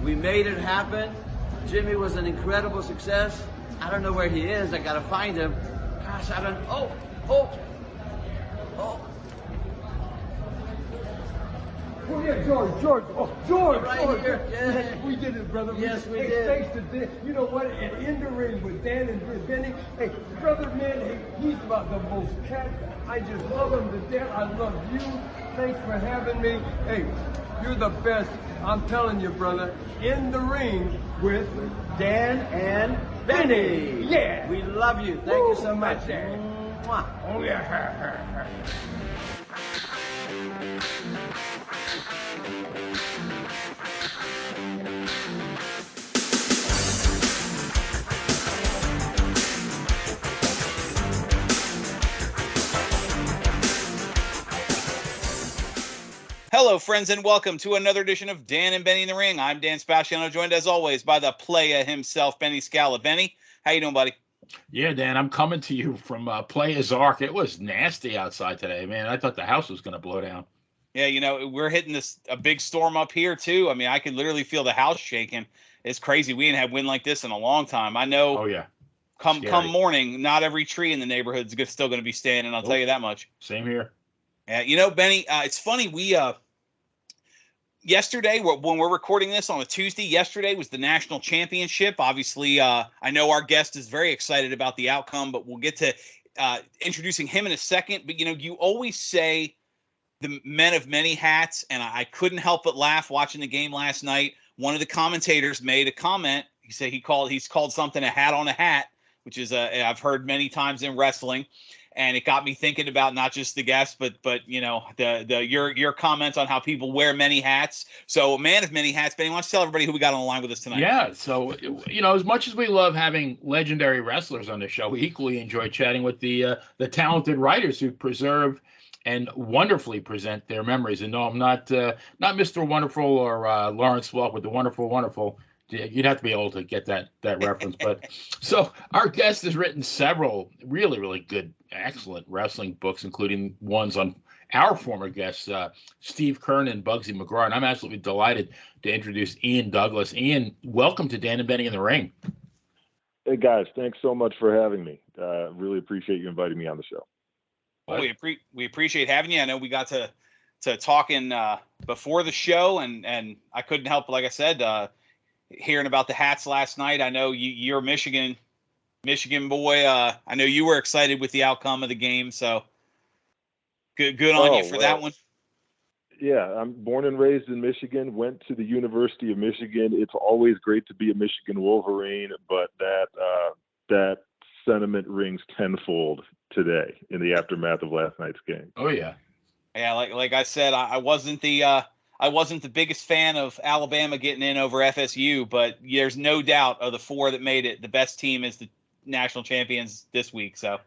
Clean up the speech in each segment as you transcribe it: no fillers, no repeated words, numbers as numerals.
We made it happen. Jimmy was an incredible success. I don't know where he is. I got to find him. Gosh, I don't. Oh. Oh, yeah, George. Oh, George. Right George. here. Yeah. We did it, brother. Yes, we hey, did. Thanks to Dan. You know what? And in the ring with Dan and Benny. Hey, brother, man, hey, he's about the most cat. I just love him to death. I love you. Thanks for having me. Hey, you're the best. I'm telling you, brother. In the ring with Dan and Benny. Yeah. We love you. Thank you so much. Dan. Mwah. Oh, yeah. Hello, friends, and welcome to another edition of Dan and Benny in the Ring. I'm Dan Spaciano, joined as always by the playa himself, Benny Scala. Benny, how you doing, buddy? Yeah, Dan, I'm coming to you from Players Arc. It was nasty outside today, man. I thought the house was going to blow down. Yeah, you know, we're hitting a big storm up here, too. I mean, I could literally feel the house shaking. It's crazy. We ain't had wind like this in a long time. I know. Oh, yeah. Come morning, not every tree in the neighborhood is still going to be standing. I'll tell you that much. Same here. Yeah, you know, Benny, it's funny. We yesterday, when we're recording this on a Tuesday, yesterday was the national championship. Obviously, I know our guest is very excited about the outcome, but we'll get to introducing him in a second. But, you know, you always say the men of many hats, and I couldn't help but laugh watching the game last night. One of the commentators made a comment. He said he's called something a hat on a hat, which is I've heard many times in wrestling. And it got me thinking about not just the guests, but you know, your comments on how people wear many hats. So, man of many hats, Benny, why don't you tell everybody who we got on the line with us tonight? Yeah, so, you know, as much as we love having legendary wrestlers on the show, we equally enjoy chatting with the talented writers who preserve and wonderfully present their memories. And no, I'm not Mr. Wonderful or Lawrence Welk with the Wonderful. You'd have to be able to get that reference. But so our guest has written several really, really good, excellent wrestling books, including ones on our former guests, Steve Kern and Bugsy McGraw. And I'm absolutely delighted to introduce Ian Douglas. Ian, welcome to Dan and Benny in the Ring. Hey, guys, thanks so much for having me. Really appreciate you inviting me on the show. Well, we appreciate having you. I know we got to talking before the show, and I couldn't help, like I said, hearing about the hats last night. I know you're a Michigan boy. I know you were excited with the outcome of the game, so good on you for that one. Yeah, I'm born and raised in Michigan, went to the University of Michigan. It's always great to be a Michigan Wolverine, but that sentiment rings tenfold today in the aftermath of last night's game. Oh, yeah. Yeah, like I said, I wasn't the biggest fan of Alabama getting in over FSU, but there's no doubt of the four that made it, the best team is the national champions this week. So,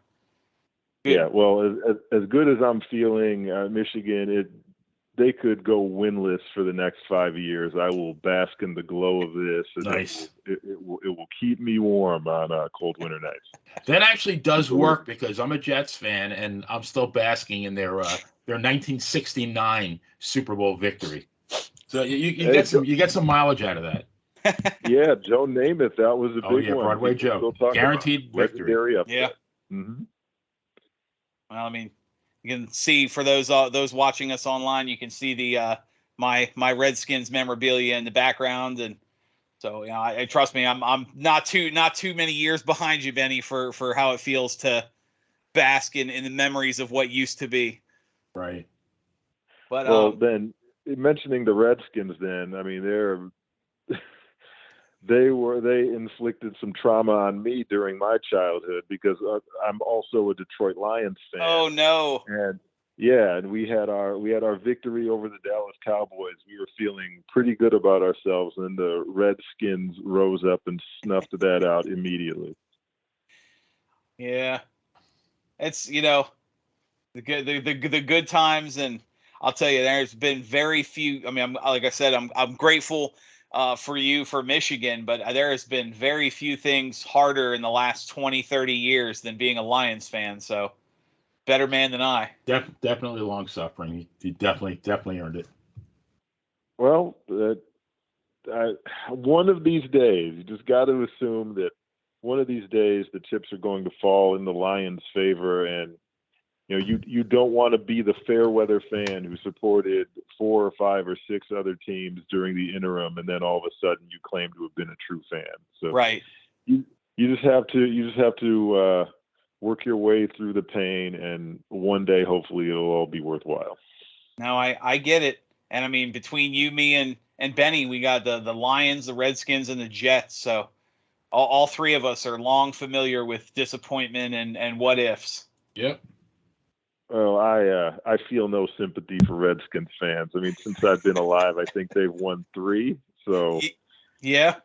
good. Yeah, well, as good as I'm feeling, Michigan, they could go winless for the next 5 years. I will bask in the glow of this. And nice. It will keep me warm on cold winter nights. That actually does work because I'm a Jets fan and I'm still basking in their 1969 Super Bowl victory. So you get some mileage out of that. Yeah, Joe Namath, that was a big one. Broadway Joe, guaranteed victory. Yeah. Mm-hmm. Well, I mean, you can see for those watching us online, you can see the my Redskins memorabilia in the background, and so I trust me, I'm not too many years behind you, Benny, for how it feels to bask in the memories of what used to be. Right. But then mentioning the Redskins, then I mean they inflicted some trauma on me during my childhood because I'm also a Detroit Lions fan. Oh no! And we had our victory over the Dallas Cowboys. We were feeling pretty good about ourselves, and the Redskins rose up and snuffed that out immediately. Yeah, it's the good times, and I'll tell you, there's been very few. I mean, like I said, I'm grateful for you for Michigan, but there has been very few things harder in the last 20, 30 years than being a Lions fan. So, better man than I. Definitely long suffering. He definitely earned it. Well, one of these days, you just got to assume that one of these days the chips are going to fall in the Lions' favor, and you don't want to be the fair weather fan who supported 4 or 5 or 6 other teams during the interim, and then all of a sudden you claim to have been a true fan. So Right. You just have to work your way through the pain, and one day hopefully it'll all be worthwhile. No, I get it. And I mean, between you, me, and Benny, we got the Lions, the Redskins, and the Jets. So all 3 of us are long familiar with disappointment and what ifs. Yep. Well, I feel no sympathy for Redskins fans. I mean, since I've been alive, I think they've won 3. So yeah.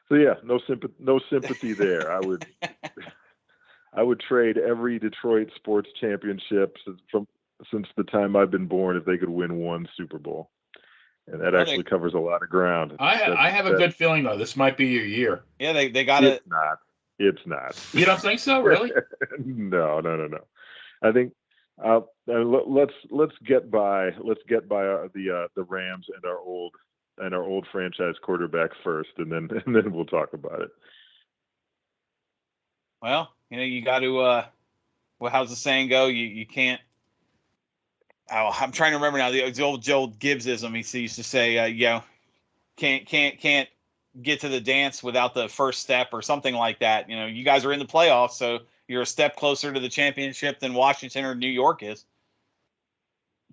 So yeah, no sympathy there. I would trade every Detroit sports championship since the time I've been born if they could win 1 Super Bowl, and that actually covers a lot of ground. I have a good feeling though. This might be your year. Yeah, they got it. It's not. You don't think so, really? No. I think let's get by the Rams and our old franchise quarterback first, and then we'll talk about it. Well, you got to. Well, how's the saying go? You can't. Oh, I'm trying to remember now. The old Joel Gibbsism. He used to say, can't get to the dance without the first step or something like that. You guys are in the playoffs, so you're a step closer to the championship than Washington or New York is.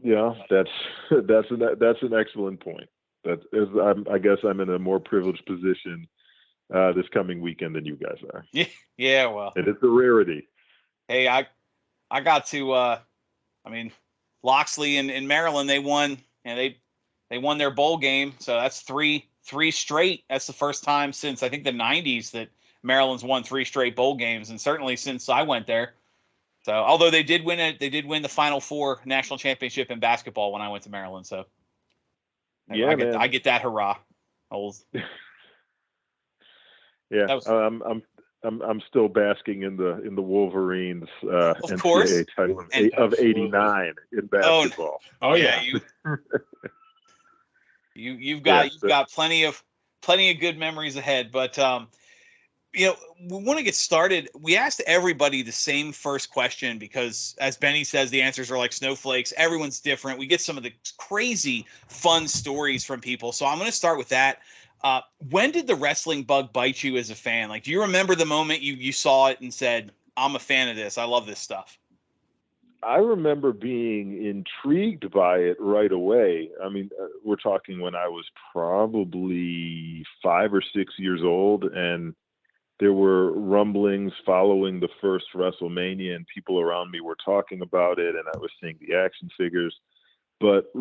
Yeah, that's an excellent point. I guess I'm in a more privileged position this coming weekend than you guys are. Yeah, well, and it's a rarity. Hey, I got to. I mean, Loxley in Maryland, they won, and they won their bowl game, so that's three straight. That's the first time since I think the 90s that Maryland's won 3 straight bowl games, and certainly since I went there. So, although they did win the Final Four national championship in basketball when I went to Maryland. So, yeah, I get that hurrah. Yeah, I'm still basking in the Wolverines NCAA title of '89 in basketball. Oh yeah, you've got plenty of good memories ahead. But we want to get started. We asked everybody the same first question because, as Benny says, the answers are like snowflakes. Everyone's different. We get some of the crazy, fun stories from people. So I'm going to start with that. When did the wrestling bug bite you as a fan? Like, do you remember the moment you saw it and said, I'm a fan of this. I love this stuff. I remember being intrigued by it right away. I mean, we're talking when I was probably 5 or 6 years old, and there were rumblings following the first WrestleMania, and people around me were talking about it, and I was seeing the action figures. But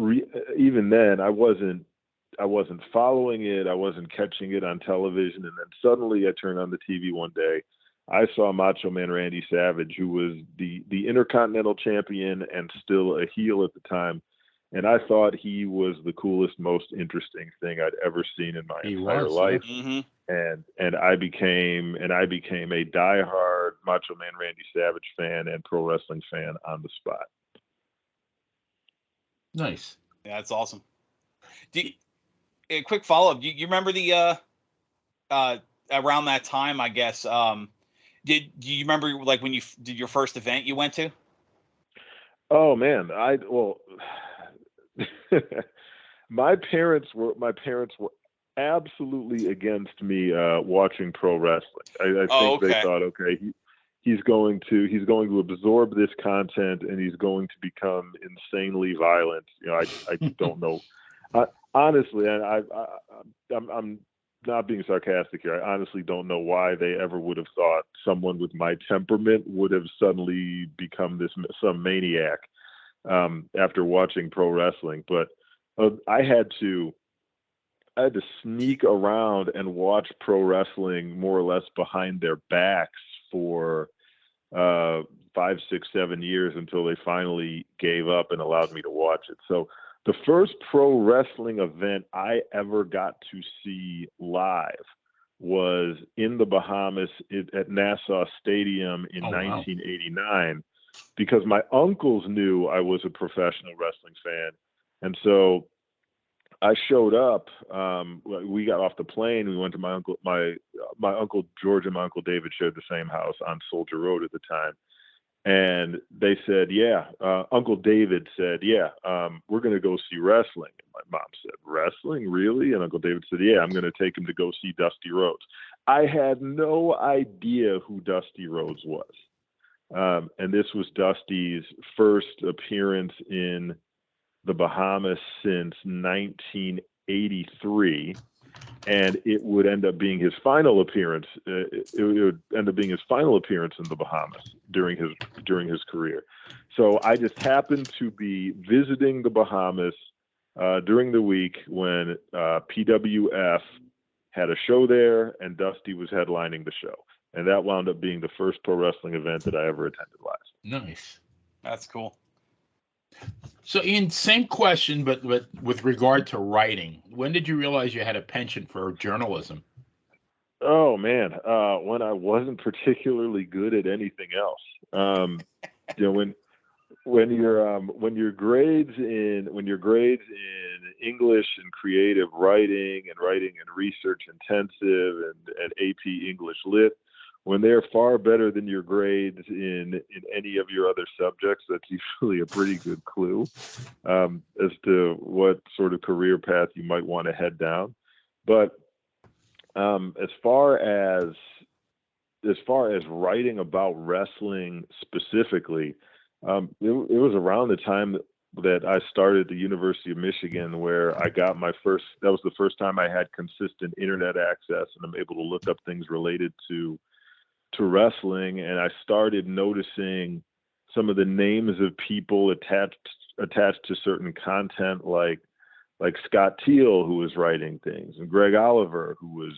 even then, I wasn't following it. I wasn't catching it on television. And then suddenly I turned on the TV one day. I saw Macho Man Randy Savage, who was the Intercontinental Champion and still a heel at the time. And I thought he was the coolest, most interesting thing I'd ever seen in my entire life. Mm-hmm. And I became a diehard Macho Man Randy Savage fan and pro wrestling fan on the spot. Nice. Yeah, that's awesome. A quick follow-up. You remember the around that time, I guess, do you remember like when you did your first event you went to? Oh man, my parents were absolutely against me watching pro wrestling. I think they thought, okay, he's going to absorb this content and he's going to become insanely violent. I don't know. Honestly, I'm not being sarcastic here. I honestly don't know why they ever would have thought someone with my temperament would have suddenly become some maniac after watching pro wrestling. But I had to sneak around and watch pro wrestling more or less behind their backs for 5, 6, 7 years until they finally gave up and allowed me to watch it. So the first pro wrestling event I ever got to see live was in the Bahamas at Nassau Stadium in 1989, because my uncles knew I was a professional wrestling fan. And so I showed up. We got off the plane. We went to my uncle George and my uncle David shared the same house on Soldier Road at the time. And they said, yeah, Uncle David said, yeah, we're going to go see wrestling. And my mom said, wrestling, really? And Uncle David said, yeah, I'm going to take him to go see Dusty Rhodes. I had no idea who Dusty Rhodes was. And this was Dusty's first appearance in the Bahamas since 1983. And it would end up being his final appearance. It would end up being his final appearance in the Bahamas during his career. So I just happened to be visiting the Bahamas during the week when PWF had a show there, and Dusty was headlining the show, and that wound up being the first pro wrestling event that I ever attended live. Nice. That's cool. So, Ian, same question, but with regard to writing, when did you realize you had a penchant for journalism? Oh man, when I wasn't particularly good at anything else. When your grades in English and creative writing and research intensive and AP English Lit, when they're far better than your grades in any of your other subjects, that's usually a pretty good clue as to what sort of career path you might want to head down. But as far as writing about wrestling specifically, it was around the time that I started at the University of Michigan, where I got that was the first time I had consistent internet access, and I'm able to look up things related to wrestling. And I started noticing some of the names of people attached to certain content, like Scott Teal, who was writing things, and Greg Oliver, who was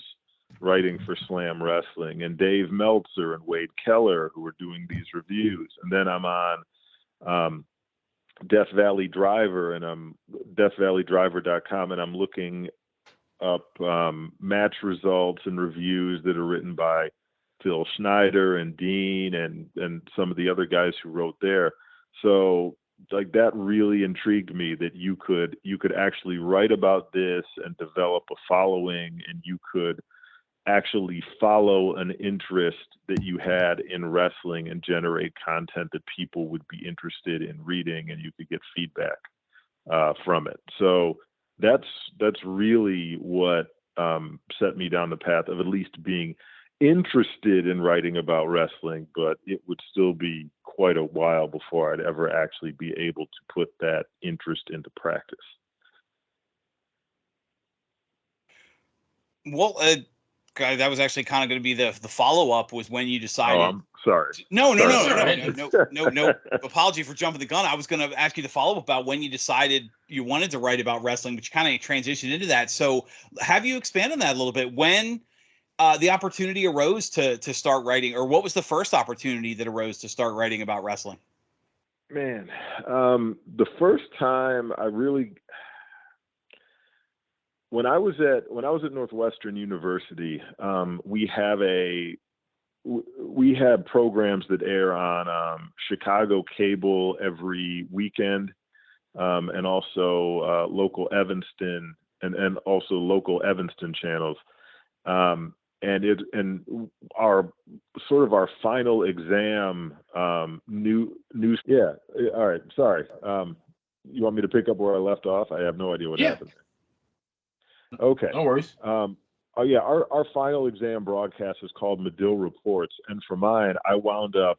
writing for Slam Wrestling, and Dave Meltzer and Wade Keller, who were doing these reviews. And then I'm on Death Valley Driver, and I'm deathvalleydriver.com, and I'm looking up match results and reviews that are written by Phil Schneider and Dean and some of the other guys who wrote there. So like that really intrigued me, that you could actually write about this and develop a following, and you could actually follow an interest that you had in wrestling and generate content that people would be interested in reading, and you could get feedback from it. So that's really what set me down the path of at least being interested in writing about wrestling, but it would still be quite a while before I'd ever actually be able to put that interest into practice. Well, that was actually kind of going to be the follow-up, was when you decided. Oh, I'm sorry. No. Sorry. No. Apology for jumping the gun. I was going to ask you the follow-up about when you decided you wanted to write about wrestling, but you kind of transitioned into that. So have you expanded on that a little bit? When the opportunity arose to start writing, or what was the first opportunity that arose to start writing about wrestling? Man, the first time I really, when I was at Northwestern University, we have programs that air on Chicago cable every weekend, and also local Evanston and also local Evanston channels. And our final exam, yeah. All right. Sorry. You want me to pick up where I left off? I have no idea what happened. Okay. No worries. Oh yeah. Our final exam broadcast is called Medill Reports. And for mine, I wound up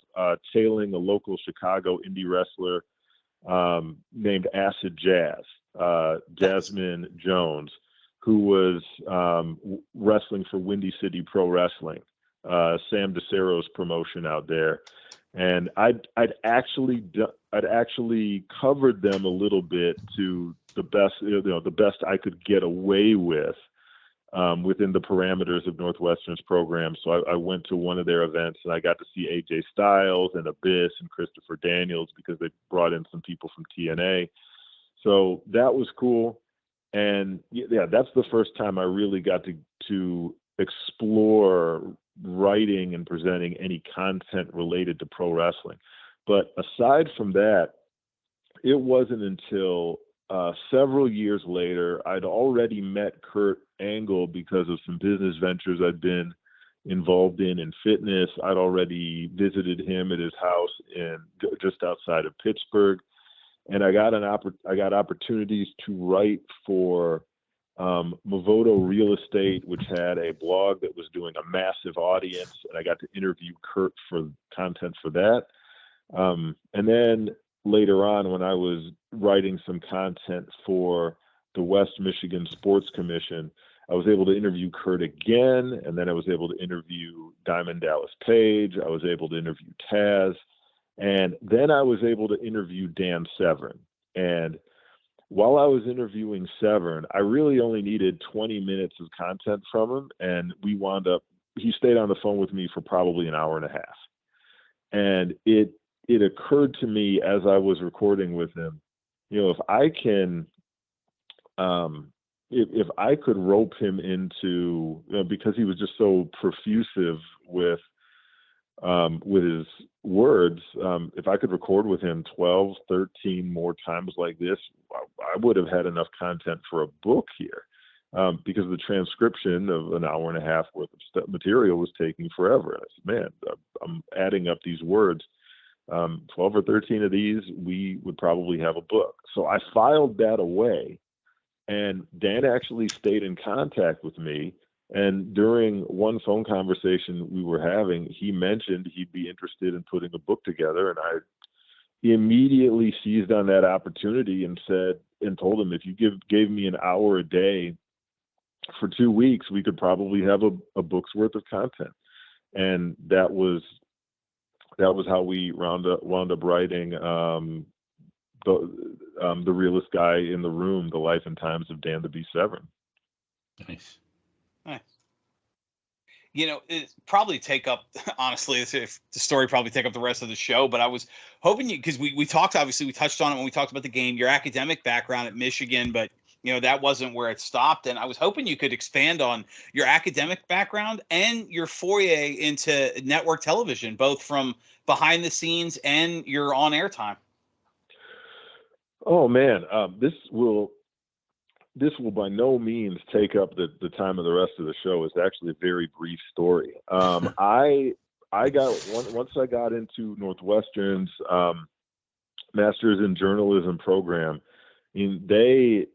tailing a local Chicago indie wrestler named Acid Jazz, Jasmine Jones, who was wrestling for Windy City Pro Wrestling, Sam DeCero's promotion out there. And I'd actually covered them a little bit to the best I could get away with within the parameters of Northwestern's program. So I went to one of their events, and I got to see AJ Styles and Abyss and Christopher Daniels, because they brought in some people from TNA. So that was cool. And yeah, that's the first time I really got to explore writing and presenting any content related to pro wrestling. But aside from that, it wasn't until several years later, I'd already met Kurt Angle because of some business ventures I'd been involved in fitness. I'd already visited him at his house just outside of Pittsburgh, and I got opportunities to write for Mavoto Real Estate, which had a blog that was doing a massive audience, and I got to interview Kurt for content for that. And then later on, when I was writing some content for the West Michigan Sports Commission, I was able to interview Kurt again, and then I was able to interview Diamond Dallas Page. I was able to interview Taz, and then I was able to interview Dan Severn. And while I was interviewing Severn, I really only needed 20 minutes of content from him, and he stayed on the phone with me for probably an hour and a half. And it occurred to me as I was recording with him, if I can, if I could rope him into, because he was just so profusive with his words, if I could record with him 12, 13 more times like this, I would have had enough content for a book here, because the transcription of an hour and a half worth of material was taking forever. And I said, man, I'm adding up these words. 12 or 13 of these, we would probably have a book. So I filed that away, and Dan actually stayed in contact with me. And during one phone conversation we were having, he mentioned he'd be interested in putting a book together. And I immediately seized on that opportunity and told him, if you gave me an hour a day for 2 weeks, we could probably have a book's worth of content. And that was how we wound up writing the realest guy in the room, The Life and Times of Dan the Beast Severn. Nice. It probably take up, honestly, if the story probably take up the rest of the show, but I was hoping because we talked, obviously we touched on it when we talked about the game, your academic background at Michigan, but that wasn't where it stopped. And I was hoping you could expand on your academic background and your foray into network television, both from behind the scenes and your on-air time. Oh man, this will by no means take up the time of the rest of the show. It's actually a very brief story. Once I got into Northwestern's Masters in Journalism program, they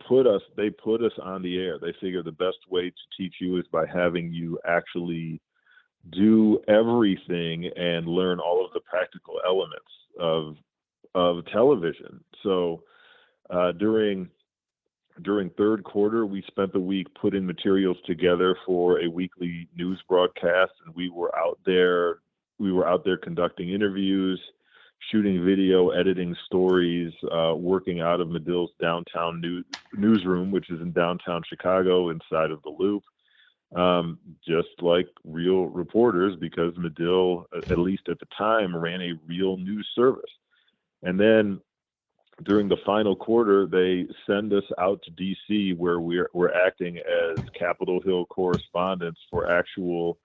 put us on the air. They figured the best way to teach you is by having you actually do everything and learn all of the practical elements of television. So during third quarter, we spent the week putting materials together for a weekly news broadcast, and we were out there conducting interviews, shooting video, editing stories, working out of Medill's downtown newsroom, which is in downtown Chicago inside of the Loop, just like real reporters, because Medill, at least at the time, ran a real news service. And then during the final quarter, they send us out to D.C., where we're acting as Capitol Hill correspondents for actual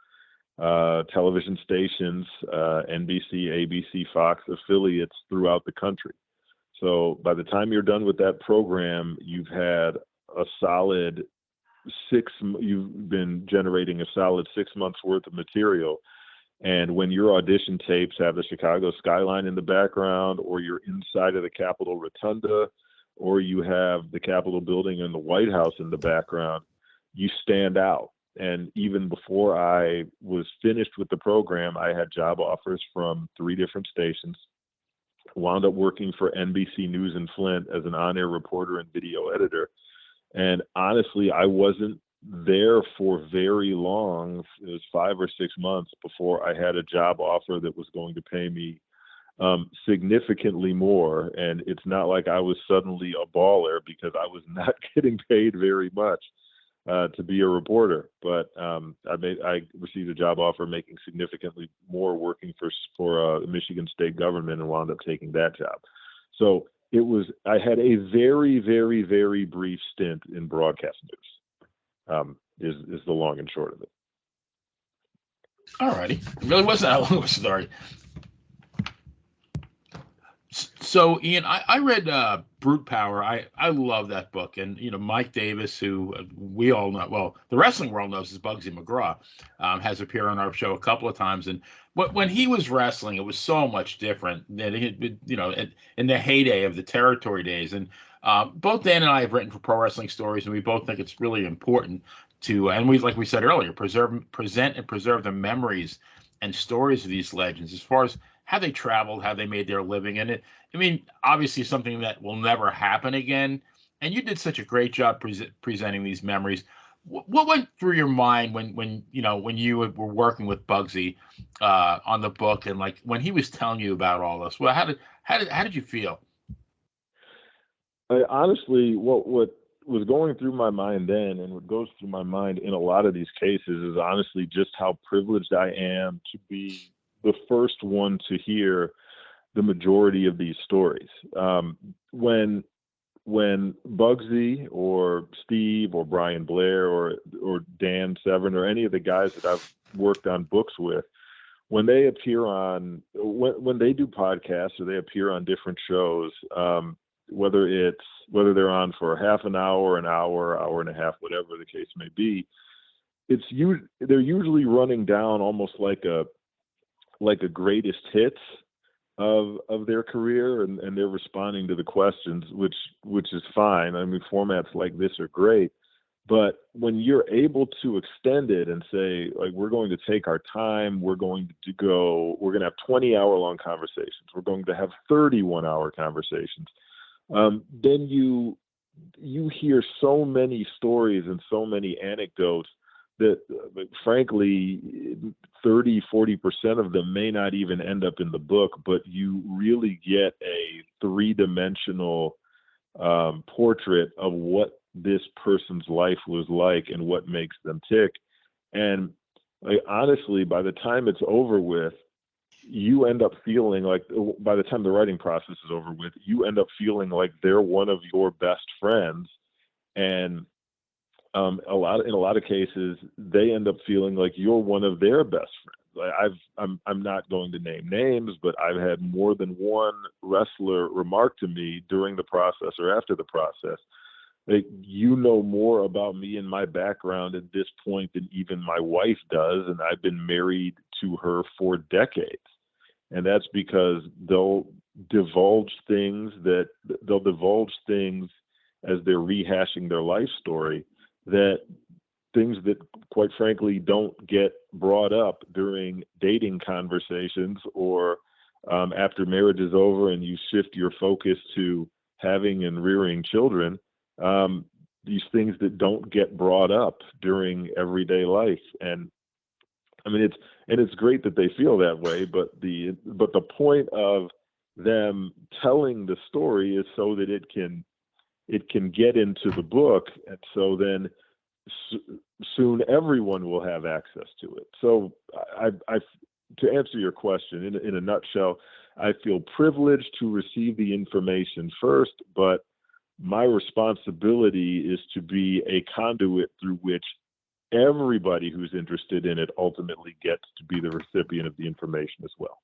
television stations, NBC, ABC, Fox affiliates throughout the country. So by the time you're done with that program, you've been generating a solid 6 months worth of material. And when your audition tapes have the Chicago skyline in the background, or you're inside of the Capitol Rotunda, or you have the Capitol building and the White House in the background, you stand out. And even before I was finished with the program, I had job offers from 3 different stations. Wound up working for NBC News in Flint as an on-air reporter and video editor. And honestly, I wasn't there for very long. It was 5 or 6 months before I had a job offer that was going to pay me significantly more. And it's not like I was suddenly a baller, because I was not getting paid very much to be a reporter. But I received a job offer making significantly more working for the Michigan state government, and wound up taking that job. So I had a very, very, very brief stint in broadcast news. Is the long and short of it. All righty. It really wasn't that long of a story. So, Ian, I read Brute Power. I love that book. And, Mike Davis, who we all know, well, the wrestling world knows as Bugsy McGraw, has appeared on our show a couple of times. And when he was wrestling, it was so much different than in the heyday of the territory days. And both Dan and I have written for Pro Wrestling Stories, and we both think it's really important to, and like we said earlier, present and preserve the memories and stories of these legends as far as how they traveled, how they made their living. And obviously something that will never happen again. And you did such a great job presenting these memories. What went through your mind when you were working with Bugsy on the book, and like when he was telling you about all this? Well, how did you feel? Honestly, what was going through my mind then, and what goes through my mind in a lot of these cases, is honestly just how privileged I am to be the first one to hear the majority of these stories. When Bugsy or Steve or Brian Blair or Dan Severn or any of the guys that I've worked on books with, when they appear on, when they do podcasts or they appear on different shows, whether they're on for half an hour, hour and a half, whatever the case may be, they're usually running down almost like a greatest hits of their career, and they're responding to the questions, which is fine. I mean, formats like this are great, but when you're able to extend it and say, like, we're going to take our time, we're going to have 20-hour-long conversations, we're going to have 31-hour conversations, then you hear so many stories and so many anecdotes that, frankly, 30-40% of them may not even end up in the book, but you really get a three-dimensional portrait of what this person's life was like and what makes them tick. And honestly, by the time it's over with, you end up feeling like, by the time the writing process is over with, you end up feeling like they're one of your best friends. And in a lot of cases, they end up feeling like you're one of their best friends. I'm not going to name names, but I've had more than one wrestler remark to me during the process or after the process, like, you know more about me and my background at this point than even my wife does, and I've been married to her for decades. And that's because they'll divulge things as they're rehashing their life story, that things that, quite frankly, don't get brought up during dating conversations or after marriage is over and you shift your focus to having and rearing children, these things that don't get brought up during everyday life. And I mean, it's great that they feel that way, but the point of them telling the story is so that it can get into the book, and so then soon everyone will have access to it. So to answer your question in a nutshell, I feel privileged to receive the information first, but my responsibility is to be a conduit through which everybody who's interested in it ultimately gets to be the recipient of the information as well.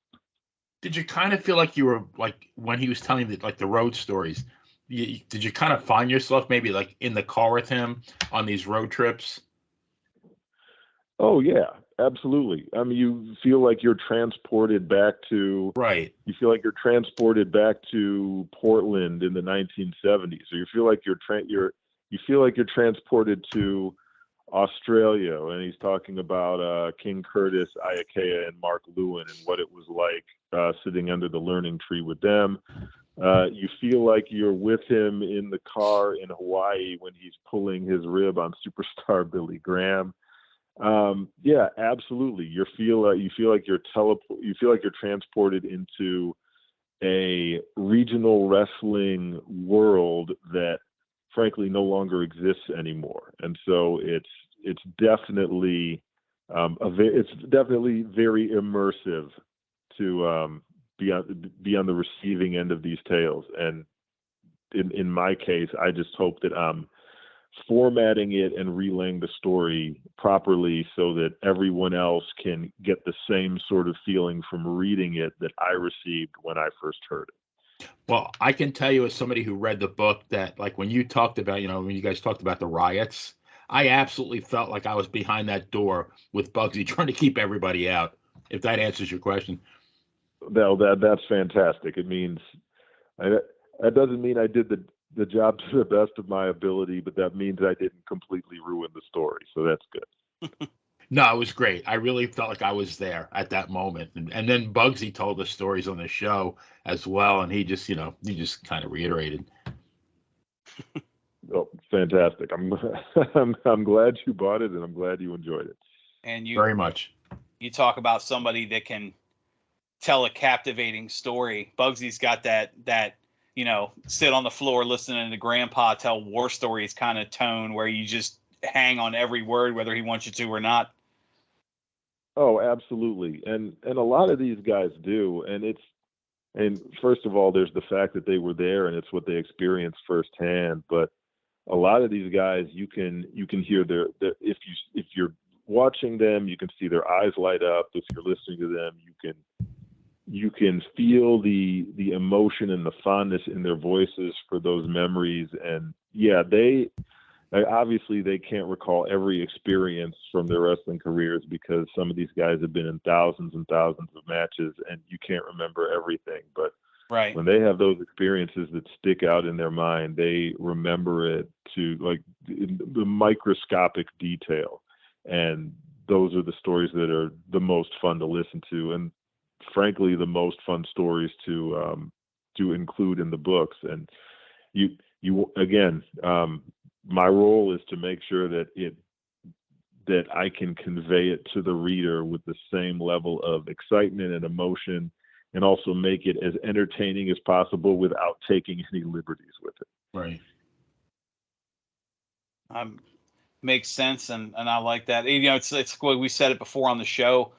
Did you kind of feel like you were, like, when he was telling the road stories, did you kind of find yourself maybe like in the car with him on these road trips? Oh yeah, absolutely. I mean, you feel like you're transported back to, right. You feel like you're transported back to Portland in the 1970s, or you feel like you're transported to Australia, and he's talking about King Curtis, Iakea, and Mark Lewin and what it was like sitting under the learning tree with them. You feel like you're with him in the car in Hawaii when he's pulling his rib on superstar Billy Graham. Yeah, absolutely. You feel like you're transported into a regional wrestling world that, frankly, no longer exists anymore. And so it's definitely very immersive to be on the receiving end of these tales. And in my case, I just hope that I'm formatting it and relaying the story properly so that everyone else can get the same sort of feeling from reading it that I received when I first heard it. Well, I can tell you as somebody who read the book that, like, when you talked about, when you guys talked about the riots, I absolutely felt like I was behind that door with Bugsy trying to keep everybody out. If that answers your question. No, that's fantastic. It means that doesn't mean I did the job to the best of my ability, but that means I didn't completely ruin the story. So that's good. No, it was great. I really felt like I was there at that moment. And then Bugsy told the stories on the show as well. And he just kind of reiterated. Oh, fantastic. I'm glad you bought it, and I'm glad you enjoyed it. And very much. You talk about somebody that can tell a captivating story. Bugsy's got that sit on the floor listening to grandpa tell war stories kind of tone where you just hang on every word, whether he wants you to or not. Oh, absolutely. And a lot of these guys do. And first of all, there's the fact that they were there and it's what they experienced firsthand. But a lot of these guys, you can hear their if you're watching them, you can see their eyes light up. If you're listening to them, you can feel the emotion and the fondness in their voices for those memories. And yeah, obviously they can't recall every experience from their wrestling careers because some of these guys have been in thousands and thousands of matches and you can't remember everything. But right, when they have those experiences that stick out in their mind, they remember it to like the microscopic detail. And those are the stories that are the most fun to listen to. And frankly, the most fun stories to include in the books. And you again, my role is to make sure that I can convey it to the reader with the same level of excitement and emotion, and also make it as entertaining as possible without taking any liberties with it. Right. Makes sense, and I like that. It's we said it before on the show.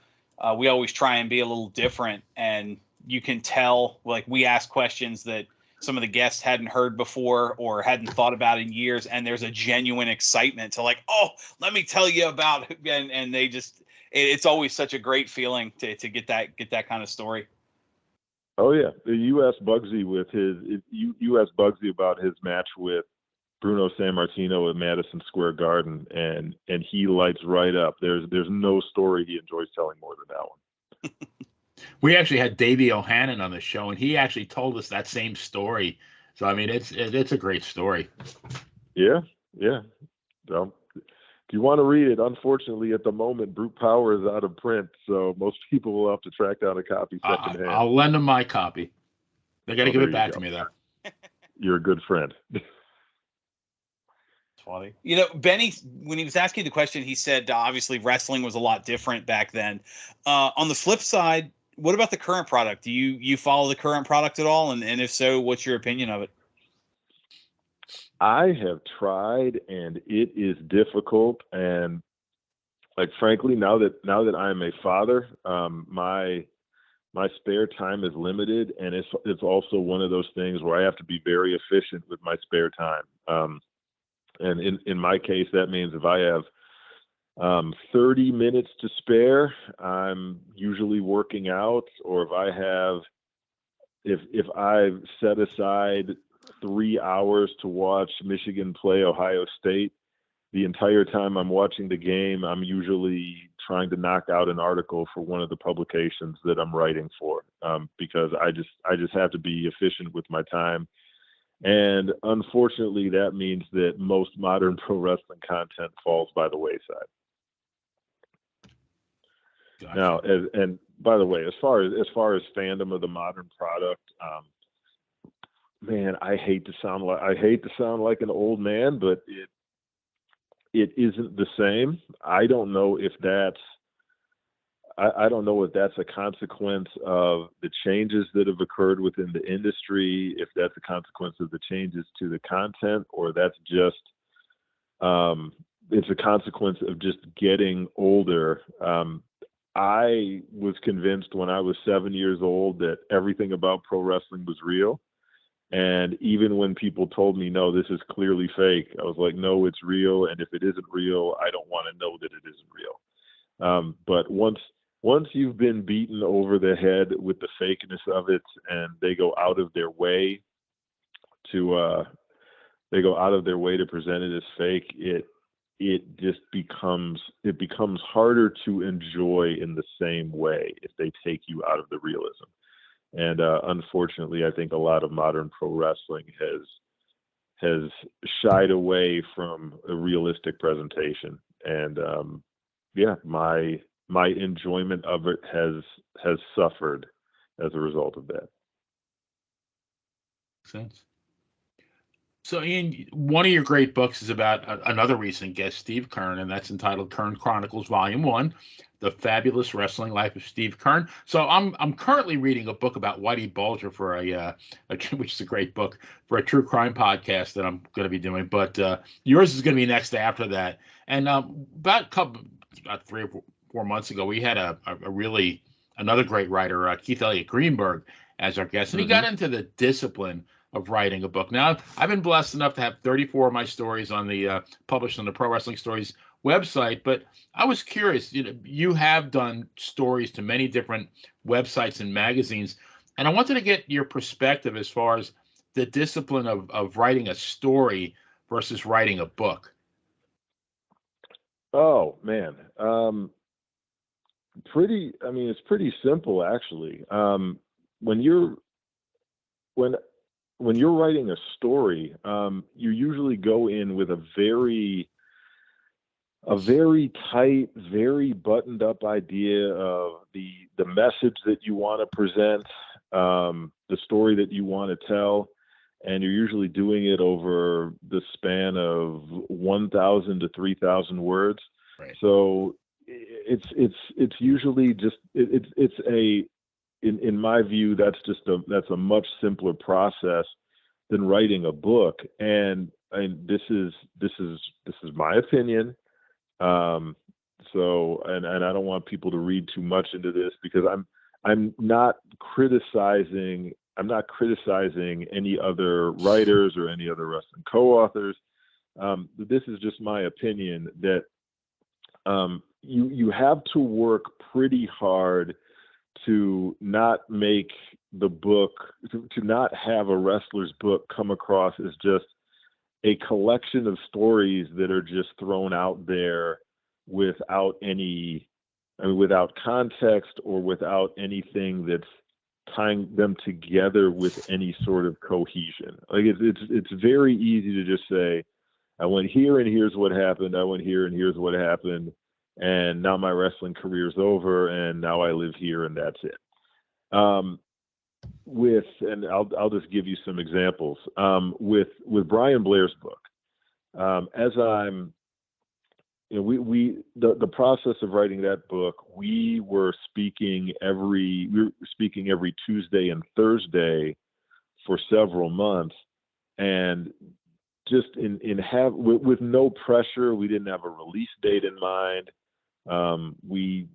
We always try and be a little different, and you can tell. Like, we ask questions that some of the guests hadn't heard before or hadn't thought about in years, and there's a genuine excitement to like, oh, let me tell you about, and they just, it's always such a great feeling to get that kind of story. Oh yeah, you asked Bugsy about his match with Bruno Sammartino at Madison Square Garden, and he lights right up. There's no story he enjoys telling more than that one. We actually had Davey O'Hannon on the show, and he actually told us that same story. So I mean, it's a great story. Yeah. So, if you want to read it, unfortunately, at the moment, Brute Power is out of print, so most people will have to track down a copy secondhand. I'll lend them my copy. They got to give it back to me, though. You're a good friend. Funny. Benny, when he was asking the question, he said obviously wrestling was a lot different back then. On the flip side, what about the current product? Do you follow the current product at all? And if so, what's your opinion of it? I have tried, and it is difficult. And like, frankly, now that I'm a father, my spare time is limited, and it's also one of those things where I have to be very efficient with my spare time. And in my case, that means if I have 30 minutes to spare, I'm usually working out, or if I've set aside 3 hours to watch Michigan play Ohio State, the entire time I'm watching the game, I'm usually trying to knock out an article for one of the publications that I'm writing for, because I just have to be efficient with my time. And unfortunately, that means that most modern pro wrestling content falls by the wayside. Gotcha. Now, and by the way, as far as fandom of the modern product, man, I hate to sound like an old man, but it isn't the same. I don't know if that's a consequence of the changes that have occurred within the industry, if that's a consequence of the changes to the content, or that's just it's a consequence of just getting older. I was convinced when I was 7 years old that everything about pro wrestling was real. And even when people told me, no, this is clearly fake, I was like, no, it's real. And if it isn't real, I don't want to know that it isn't real. But once once you've been beaten over the head with the fakeness of it, and they go out of their way to present it as fake, it just becomes harder to enjoy in the same way if they take you out of the realism. And unfortunately, I think a lot of modern pro wrestling has shied away from a realistic presentation, and my enjoyment of it has suffered as a result of that. Makes sense. So, Ian, one of your great books is about another recent guest, Steve Keirn, and that's entitled Keirn Chronicles Volume 1, The Fabulous Wrestling Life of Steve Keirn. So I'm currently reading a book about Whitey Bulger for which is a great book, for a true crime podcast that I'm going to be doing. But yours is going to be next after that. And about 3 or 4 months ago, we had another great writer, Keith Elliott Greenberg, as our guest, and he got into the discipline of writing a book. Now, I've been blessed enough to have 34 of my stories on the published on the Pro Wrestling Stories website, but I was curious. You have done stories to many different websites and magazines, and I wanted to get your perspective as far as the discipline of writing a story versus writing a book. Oh man, it's pretty simple actually. When you're writing a story, you usually go in with a very tight, very buttoned up idea of the message that you want to present, the story that you want to tell, and you're usually doing it over the span of 1,000 to 3,000 words. Right. So it's usually just in my view, that's a much simpler process than writing a book. And this is my opinion. So I don't want people to read too much into this, because I'm not criticizing any other writers or any other wrestling co-authors. This is just my opinion that you have to work pretty hard to not make the book, to not have a wrestler's book come across as just a collection of stories that are just thrown out there without context or without anything that's tying them together with any sort of cohesion. Like it's very easy to just say, I went here and here's what happened. I went here and here's what happened. And now my wrestling career's over, and now I live here, and that's it. And I'll just give you some examples. With Brian Blair's book, as I'm, the process of writing that book, we were speaking every Tuesday and Thursday for several months, and just with no pressure. We didn't have a release date in mind. We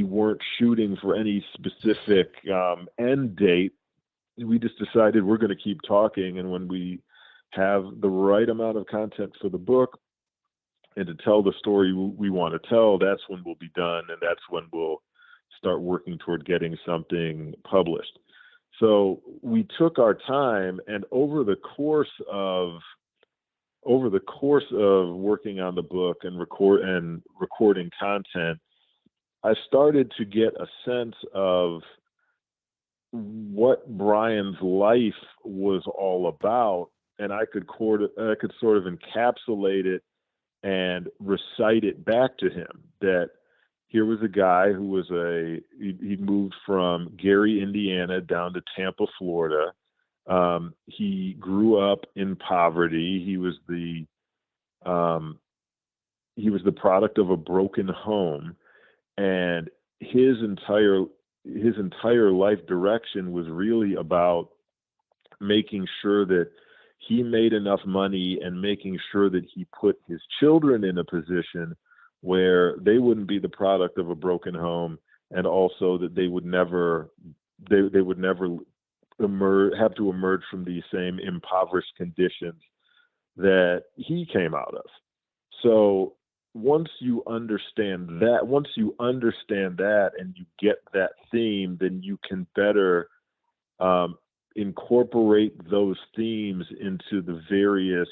weren't shooting for any specific end date. We just decided we're going to keep talking, and when we have the right amount of content for the book and to tell the story we want to tell, that's when we'll be done, and that's when we'll start working toward getting something published. So we took our time, and over the course of working on the book and recording content, I started to get a sense of what Brian's life was all about, and I could sort of encapsulate it and recite it back to him. That here was a guy who was he moved from Gary, Indiana, down to Tampa, Florida. He grew up in poverty. He was the product of a broken home, and his entire life direction was really about making sure that he made enough money and making sure that he put his children in a position where they wouldn't be the product of a broken home, and also that they would never have to emerge from these same impoverished conditions that he came out of. So once you understand that and you get that theme, then you can better incorporate those themes into the various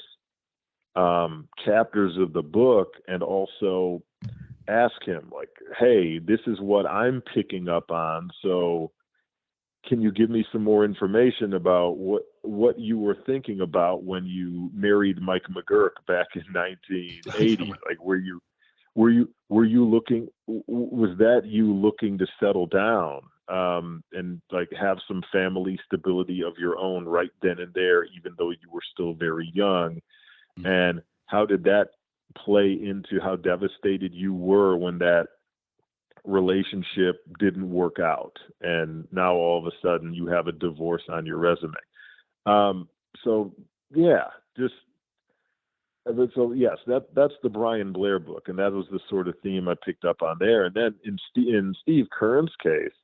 chapters of the book, and also ask him, like, hey, this is what I'm picking up on, so can you give me some more information about what you were thinking about when you married Mike McGurk back in 1980? Like, were you looking, was that you looking to settle down and like have some family stability of your own right then and there, even though you were still very young? Mm-hmm. And how did that play into how devastated you were when that relationship didn't work out, and now all of a sudden you have a divorce on your resume? So yes, that's the Brian Blair book, and that was the sort of theme I picked up on there. And then in Steve Kern's case,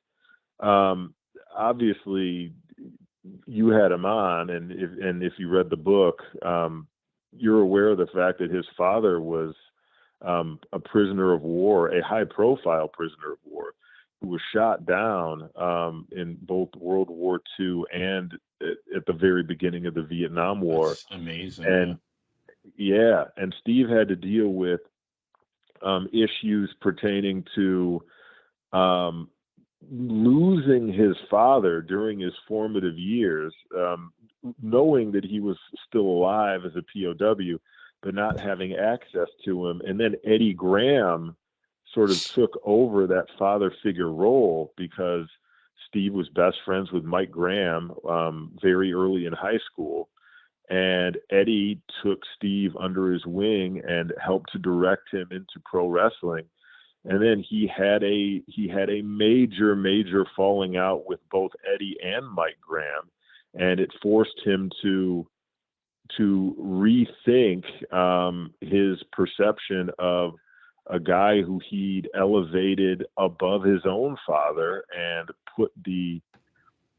obviously you had him on, and if you read the book, you're aware of the fact that his father was a prisoner of war, a high-profile prisoner of war, who was shot down in both World War II and at the very beginning of the Vietnam War. That's amazing. And and Steve had to deal with issues pertaining to losing his father during his formative years, knowing that he was still alive as a POW, but not having access to him. And then Eddie Graham sort of took over that father figure role, because Steve was best friends with Mike Graham very early in high school. And Eddie took Steve under his wing and helped to direct him into pro wrestling. And then he had a major falling out with both Eddie and Mike Graham, and it forced him to rethink his perception of a guy who he'd elevated above his own father, and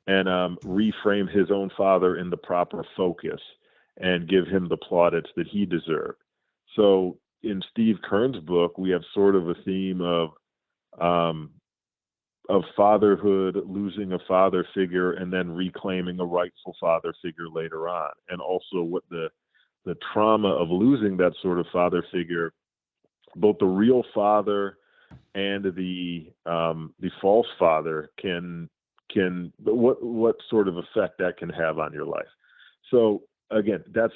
reframe his own father in the proper focus and give him the plaudits that he deserved. So in Steve Kern's book, we have sort of a theme of fatherhood, losing a father figure, and then reclaiming a rightful father figure later on, and also what the trauma of losing that sort of father figure, both the real father and the false father, what sort of effect that can have on your life. So again, that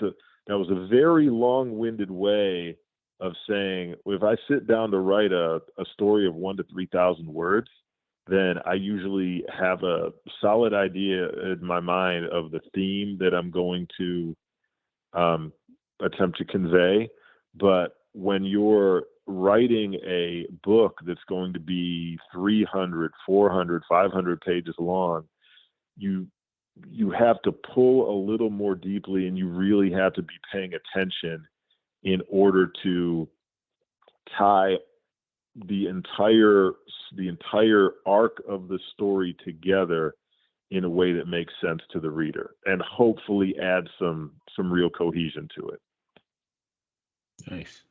was a very long-winded way of saying, if I sit down to write a story of 1,000 to 3,000 words, then I usually have a solid idea in my mind of the theme that I'm going to attempt to convey. But when you're writing a book that's going to be 300, 400, 500 pages long, you have to pull a little more deeply, and you really have to be paying attention in order to tie the entire arc of the story together in a way that makes sense to the reader, and hopefully add some real cohesion to it. Nice.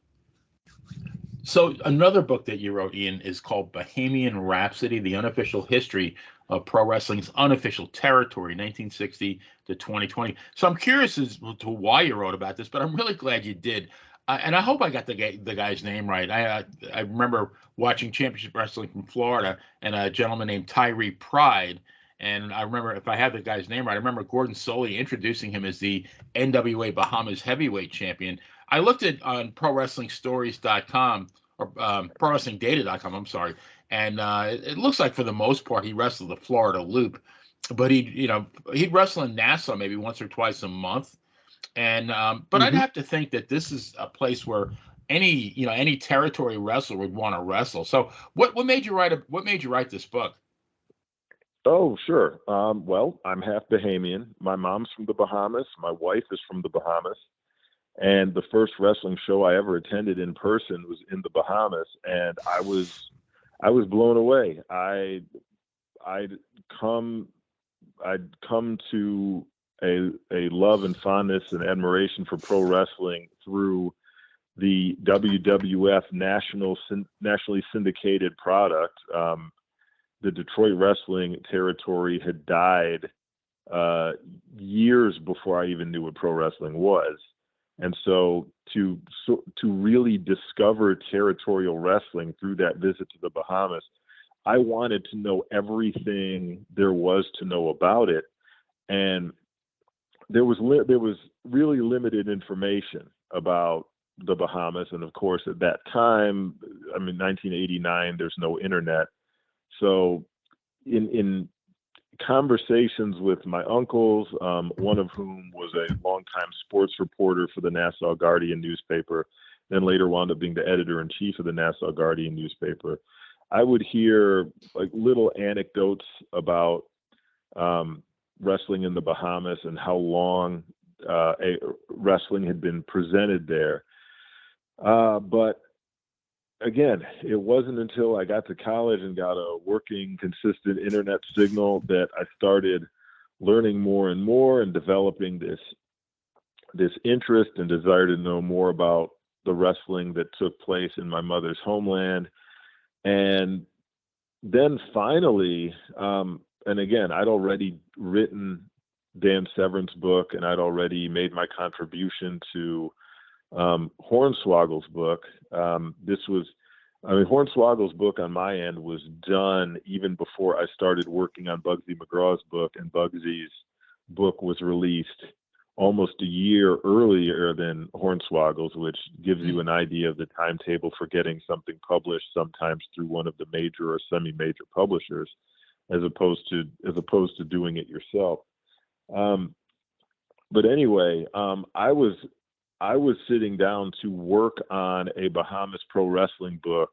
So another book that you wrote, Ian, is called Bohemian Rhapsody: The Unofficial History of Pro Wrestling's Unofficial Territory, 1960 to 2020. So I'm curious as to why you wrote about this, but I'm really glad you did. And I hope I got the guy's name right. I remember watching Championship Wrestling from Florida, and a gentleman named Tyree Pride. And I remember, if I have the guy's name right, I remember Gordon Soley introducing him as the NWA Bahamas Heavyweight Champion. I looked at on ProWrestlingStories.com or ProWrestlingData.com, I'm sorry, and it looks like for the most part he wrestled the Florida Loop, but he'd wrestle in Nassau maybe once or twice a month. And but I'd have to think that this is a place where any territory wrestler would want to wrestle. So what made you write this book? Oh, sure. Well, I'm half Bahamian. My mom's from the Bahamas. My wife is from the Bahamas. And the first wrestling show I ever attended in person was in the Bahamas, and I was blown away. I'd come to a love and fondness and admiration for pro wrestling through the WWF nationally syndicated product. The Detroit wrestling territory had died years before I even knew what pro wrestling was. And so to really discover territorial wrestling through that visit to the Bahamas, I wanted to know everything there was to know about it. And there was really limited information about the Bahamas. And of course, at that time, 1989, there's no internet. So in conversations with my uncles, one of whom was a longtime sports reporter for the Nassau Guardian newspaper, then later wound up being the editor-in-chief of the Nassau Guardian newspaper, I would hear like little anecdotes about wrestling in the Bahamas and how long wrestling had been presented there. But again, it wasn't until I got to college and got a working, consistent internet signal that I started learning more and more and developing this interest and desire to know more about the wrestling that took place in my mother's homeland. And then finally, and again, I'd already written Dan Severn's book, and I'd already made my contribution to Hornswoggle's book. Hornswoggle's book on my end was done even before I started working on Bugsy McGraw's book, and Bugsy's book was released almost a year earlier than Hornswoggle's, which gives you an idea of the timetable for getting something published, sometimes through one of the major or semi-major publishers, as opposed to doing it yourself. But anyway, I was sitting down to work on a Bahamas pro wrestling book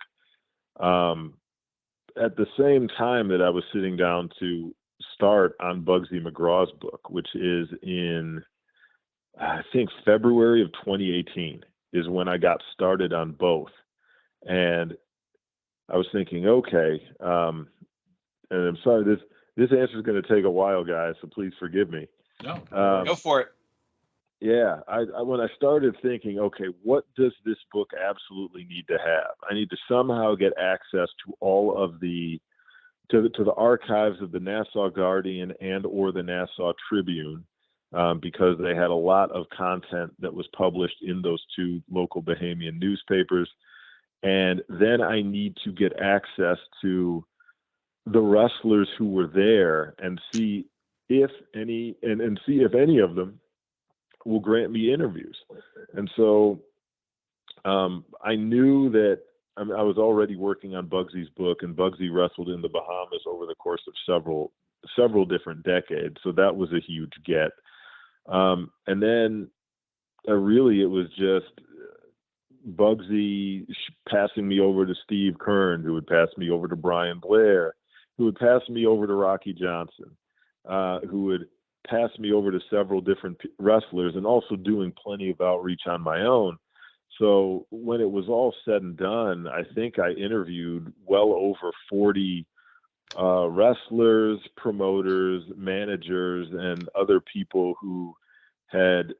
at the same time that I was sitting down to start on Bugsy McGraw's book, which is in, I think, February of 2018 is when I got started on both. And I was thinking, okay, and I'm sorry, this answer is going to take a while, guys, so please forgive me. No, go for it. Yeah, when I started thinking, okay, what does this book absolutely need to have? I need to somehow get access to all of the archives of the Nassau Guardian and or the Nassau Tribune, because they had a lot of content that was published in those two local Bahamian newspapers. And then I need to get access to the wrestlers who were there and see if any of them will grant me interviews. And so I knew that I was already working on Bugsy's book, and Bugsy wrestled in the Bahamas over the course of several different decades. So that was a huge get. And then really it was just Bugsy passing me over to Steve Kern, who would pass me over to Brian Blair, who would pass me over to Rocky Johnson, who would pass me over to several different wrestlers, and also doing plenty of outreach on my own. So when it was all said and done, I think I interviewed well over 40 wrestlers, promoters, managers, and other people who had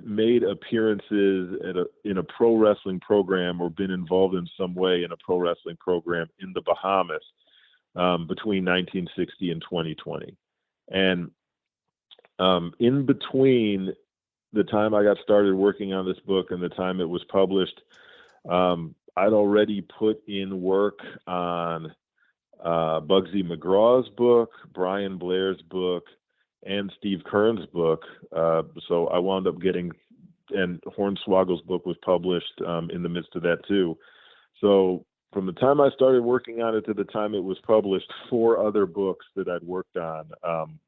made appearances in a pro wrestling program or been involved in some way in a pro wrestling program in the Bahamas between 1960 and 2020. And in between the time I got started working on this book and the time it was published, I'd already put in work on Bugsy McGraw's book, Brian Blair's book, and Steve Kern's book. So I wound up getting, and Hornswoggle's book was published in the midst of that too. So from the time I started working on it to the time it was published, 4 other books that I'd worked on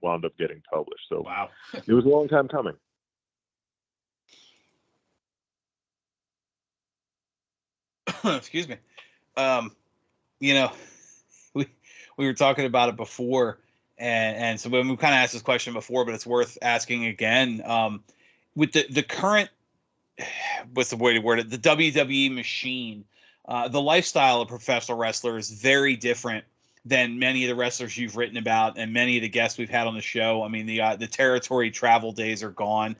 wound up getting published. So wow, it was a long time coming. Excuse me. We were talking about it before, and so when we kind of asked this question before, but it's worth asking again. With the current, what's the way to word it, the WWE machine, the lifestyle of professional wrestler is very different than many of the wrestlers you've written about and many of the guests we've had on the show. I mean, the territory travel days are gone.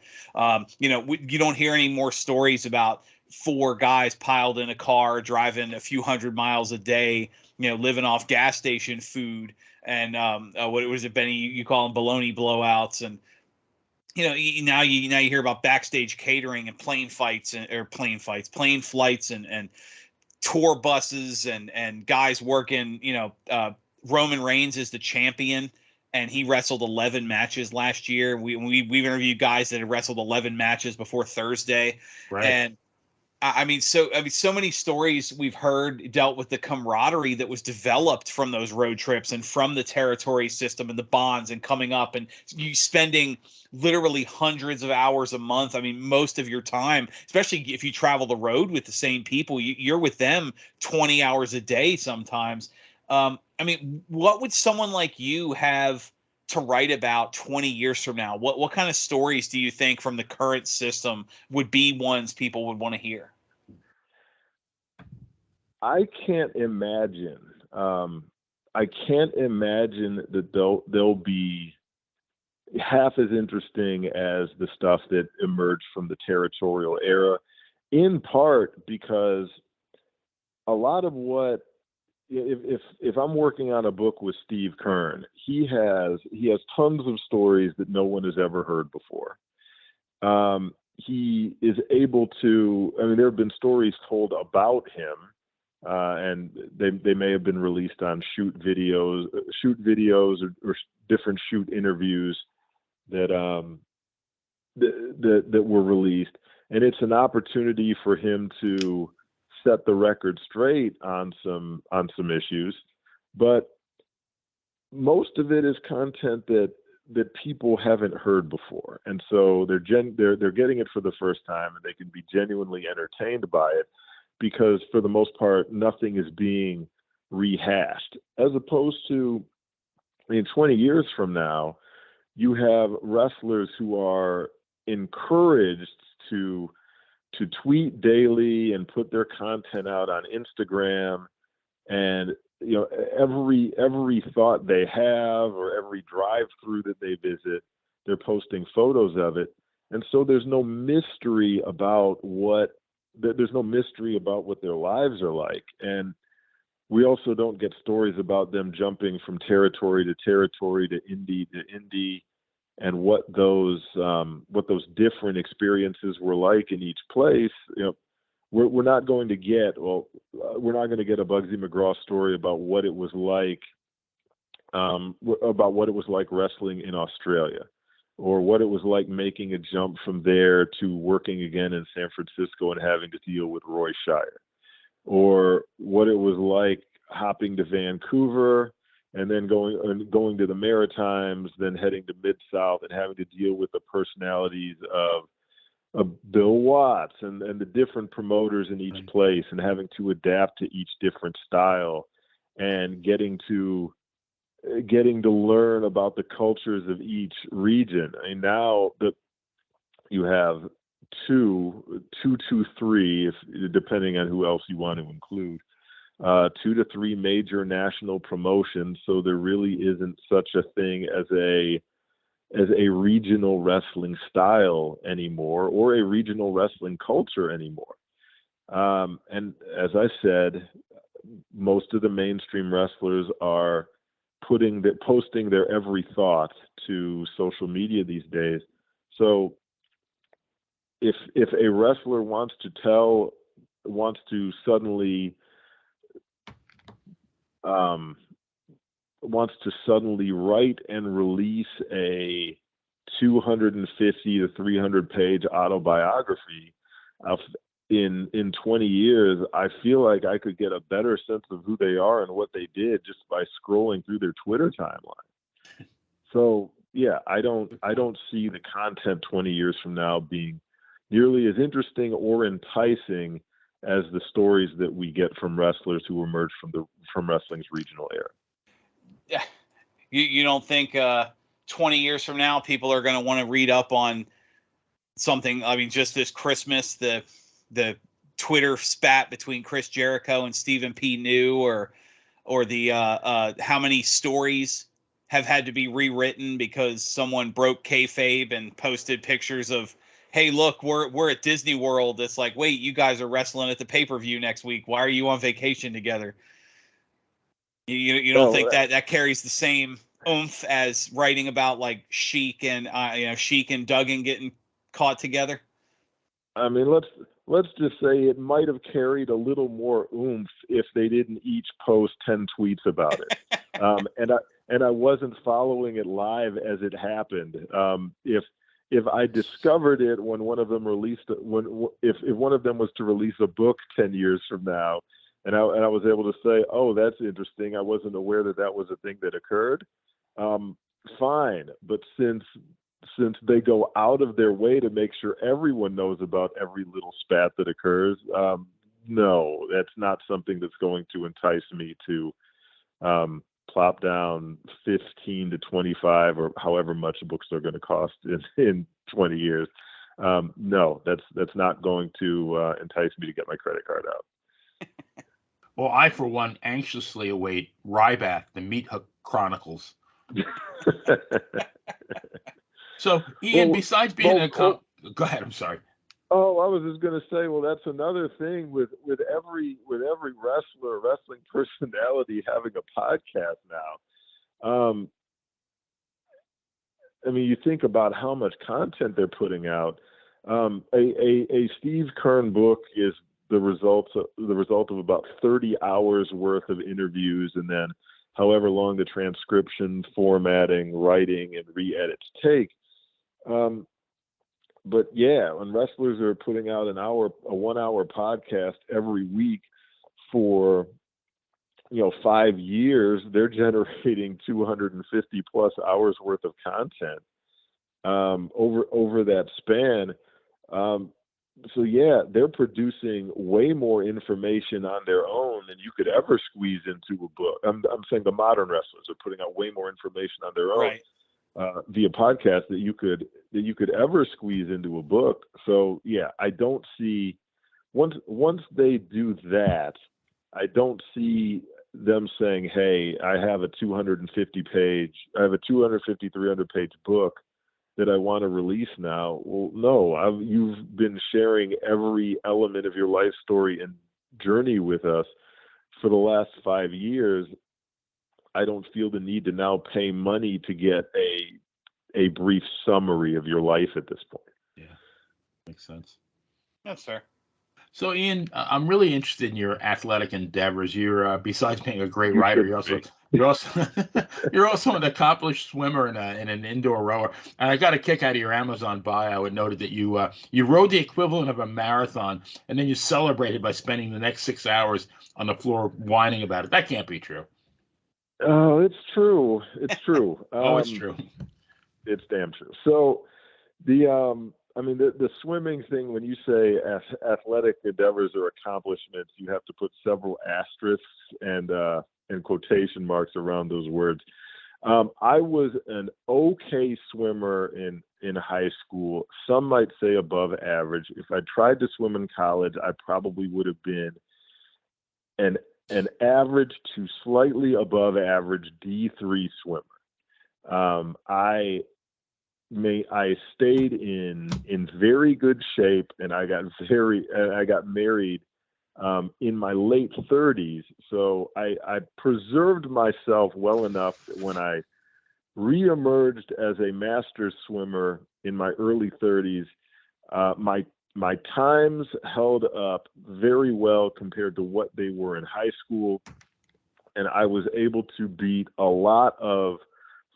You know, you don't hear any more stories about 4 guys piled in a car driving a few hundred miles a day, you know, living off gas station food. And what was it, Benny? You call them baloney blowouts, and you know, now you hear about backstage catering and plane flights and tour buses and guys working. You know, Roman Reigns is the champion, and he wrestled 11 matches last year. We've interviewed guys that had wrestled 11 matches before Thursday, Right. and so many stories we've heard dealt with the camaraderie that was developed from those road trips and from the territory system and the bonds and coming up and you spending literally hundreds of hours a month. I mean, most of your time, especially if you travel the road with the same people, you're with them 20 hours a day sometimes. I mean, what would someone like you have to write about 20 years from now? What kind of stories do you think from the current system would be ones people would want to hear? I can't imagine. I can't imagine that they'll be half as interesting as the stuff that emerged from the territorial era, in part because a lot of what, if I'm working on a book with Steve Kern, he has tons of stories that no one has ever heard before. He is able to, I mean, there have been stories told about him, and they may have been released on shoot videos or different shoot interviews that were released. And it's an opportunity for him to set the record straight on some issues, but most of it is content that people haven't heard before, and so they're getting it for the first time, and they can be genuinely entertained by it because for the most part nothing is being rehashed. As opposed to, I mean, 20 years from now, you have wrestlers who are encouraged to tweet daily and put their content out on Instagram, and you know, every thought they have or every drive-through that they visit, they're posting photos of it. And so there's no mystery about what their lives are like. And we also don't get stories about them jumping from territory to territory to indie and what those different experiences were like in each place. You know, we're not going to get a Bugsy McGraw story about what it was like wrestling in Australia, or what it was like making a jump from there to working again in San Francisco and having to deal with Roy Shire, or what it was like hopping to Vancouver and then going to the Maritimes, then heading to Mid-South and having to deal with the personalities of Bill Watts and the different promoters in each place, and having to adapt to each different style, and getting to learn about the cultures of each region. I mean, now that you have two to three, depending on who else you want to include, 2 to 3 major national promotions. So there really isn't such a thing as a regional wrestling style anymore, or a regional wrestling culture anymore. And as I said, most of the mainstream wrestlers are posting their every thought to social media these days. So if a wrestler wants to suddenly write and release a 250 to 300 page autobiography in 20 years, I feel like I could get a better sense of who they are and what they did just by scrolling through their Twitter timeline. So yeah, I don't see the content 20 years from now being nearly as interesting or enticing as the stories that we get from wrestlers who emerged from wrestling's regional era. Yeah, you don't think 20 years from now people are going to want to read up on something? I mean, just this Christmas, the Twitter spat between Chris Jericho and Stephen P. New, or or the how many stories have had to be rewritten because someone broke kayfabe and posted pictures of, hey, look, we're at Disney World. It's like, wait, you guys are wrestling at the pay-per-view next week. Why are you on vacation together? You don't think that carries the same oomph as writing about like Sheik and Sheik and Duggan getting caught together? I mean, let's just say it might have carried a little more oomph if they didn't each post 10 tweets about it. And I wasn't following it live as it happened. If I discovered it when one of them if one of them was to release a book 10 years from now, and I was able to say, oh, that's interesting, I wasn't aware that was a thing that occurred, fine. But since they go out of their way to make sure everyone knows about every little spat that occurs, no, that's not something that's going to entice me to plop down 15 to 25 or however much books are going to cost in 20 years. No, that's not going to entice me to get my credit card out. Well, I, for one, anxiously await Ryback, the Meat Hook Chronicles. So, Ian, besides being go ahead, I'm sorry. Oh, I was just going to say, well, that's another thing with every wrestling personality having a podcast now. I mean, you think about how much content they're putting out. A Steve Kern book is the result of about 30 hours worth of interviews, and then however long the transcription, formatting, writing, and re-edits take. But yeah, when wrestlers are putting out a 1 hour podcast every week for 5 years, they're generating 250 plus hours worth of content over that span. So yeah, they're producing way more information on their own than you could ever squeeze into a book. I'm saying the modern wrestlers are putting out way more information on their own. Right. Via podcast that you could ever squeeze into a book. So yeah, I don't see once they do that, I don't see them saying, hey, I have a 250, 300 page book that I want to release now. Well, no, you've been sharing every element of your life story and journey with us for the last 5 years. I don't feel the need to now pay money to get a brief summary of your life at this point. Yeah, makes sense. That's fair. So, Ian, I'm really interested in your athletic endeavors. You're besides being a great writer, you're also an accomplished swimmer and an indoor rower. And I got a kick out of your Amazon bio. It noted that you rode the equivalent of a marathon, and then you celebrated by spending the next 6 hours on the floor whining about it. That can't be true. Oh, it's true. It's true. It's true. It's damn true. So the swimming thing, when you say athletic endeavors or accomplishments, you have to put several asterisks and quotation marks around those words. I was an okay swimmer in high school. Some might say above average. If I tried to swim in college, I probably would have been an average to slightly above average D3 swimmer. I stayed in very good shape, and I got married in my late 30s. So I preserved myself well enough that when I reemerged as a master swimmer in my early 30s, my times held up very well compared to what they were in high school, and I was able to beat a lot of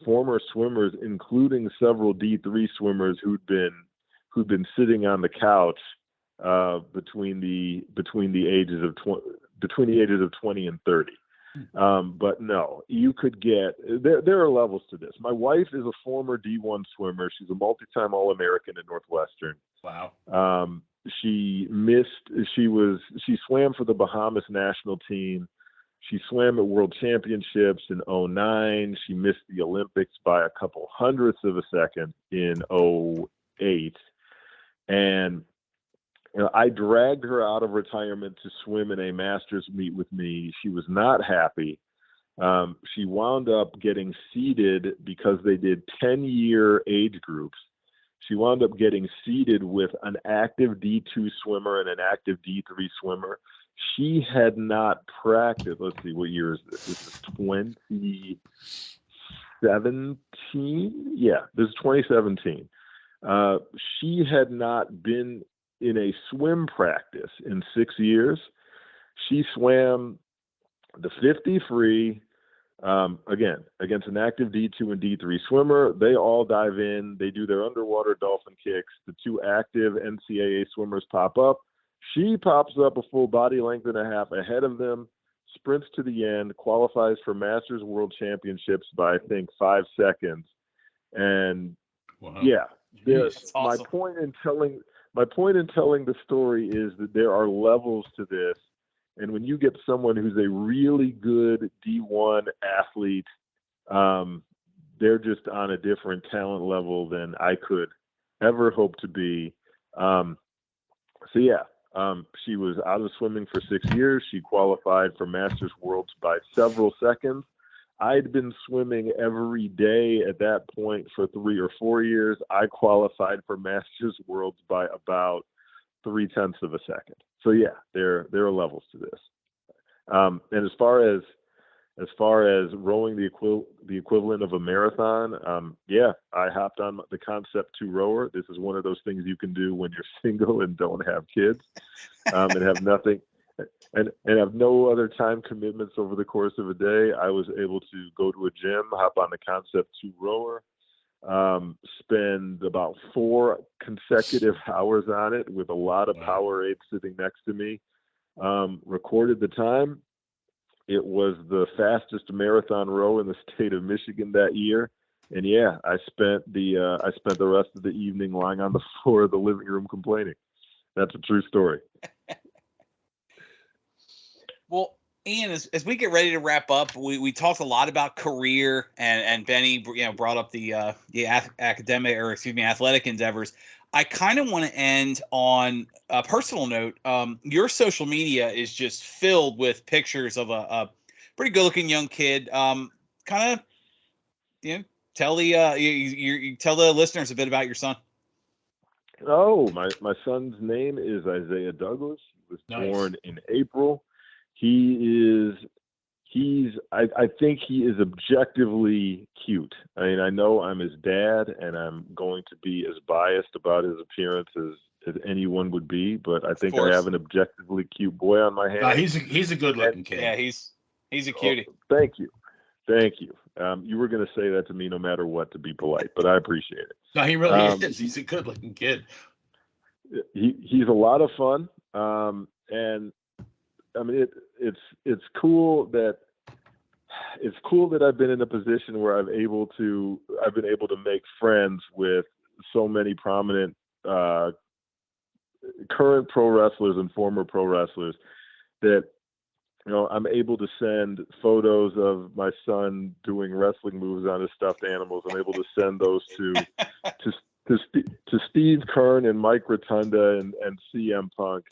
former swimmers, including several D3 swimmers who'd been sitting on the couch between the ages of 20 and 30. But no, you could get there are levels to this. My wife is a former D1 swimmer. She's a multi-time All-American at Northwestern. Wow. She swam for the Bahamas national team. She swam at World Championships in 2009. She missed the Olympics by a couple hundredths of a second in 2008. And I dragged her out of retirement to swim in a Masters meet with me. She was not happy. She wound up getting seeded because they did 10-year age groups. She wound up getting seeded with an active D2 swimmer and an active D3 swimmer. She had not practiced. Let's see, what year is this? This is 2017. Yeah, this is 2017. She had not been in a swim practice in 6 years. She swam the 50 free, again, against an active D2 and D3 swimmer. They all dive in. They do their underwater dolphin kicks. The two active NCAA swimmers pop up. She pops up a full body length and a half ahead of them, sprints to the end, qualifies for Masters World Championships by, I think, 5 seconds. And Wow. yeah, That's awesome. my point in telling the story is that there are levels to this. And when you get someone who's a really good D1 athlete, they're just on a different talent level than I could ever hope to be. She was out of swimming for 6 years. She qualified for Masters Worlds by several seconds. I'd been swimming every day at that point for 3 or 4 years. I qualified for Masters Worlds by about 0.3 of a second. So yeah, there are levels to this. And as far as rowing the equivalent of a marathon, I hopped on the Concept 2 rower. This is one of those things you can do when you're single and don't have kids, and have nothing, and have no other time commitments over the course of a day. I was able to go to a gym, hop on the Concept 2 rower, spend about 4 consecutive hours on it with a lot of Powerade sitting next to me, recorded the time. It was the fastest marathon row in the state of Michigan that year. And yeah, I spent the rest of the evening lying on the floor of the living room complaining. That's a true story. Well, Ian, as we get ready to wrap up, we talked a lot about career, and Benny, brought up the athletic endeavors. I kind of want to end on a personal note. Your social media is just filled with pictures of a pretty good-looking young kid. Tell the you tell the listeners a bit about your son. Oh, my son's name is Isaiah Douglas. He was born in April. I think he is objectively cute. I mean, I know I'm his dad, and I'm going to be as biased about his appearance as anyone would be, but I think I have an objectively cute boy on my hands. He's a good-looking kid. Yeah, he's a cutie. Oh, thank you. You were going to say that to me no matter what, to be polite, but I appreciate it. No, he really is. He's a good-looking kid. He's a lot of fun, and I mean, it's cool that I've been in a position where I've been able to make friends with so many prominent current pro wrestlers and former pro wrestlers that I'm able to send photos of my son doing wrestling moves on his stuffed animals. I'm able to send those to Steve Kern and Mike Rotunda and CM Punk,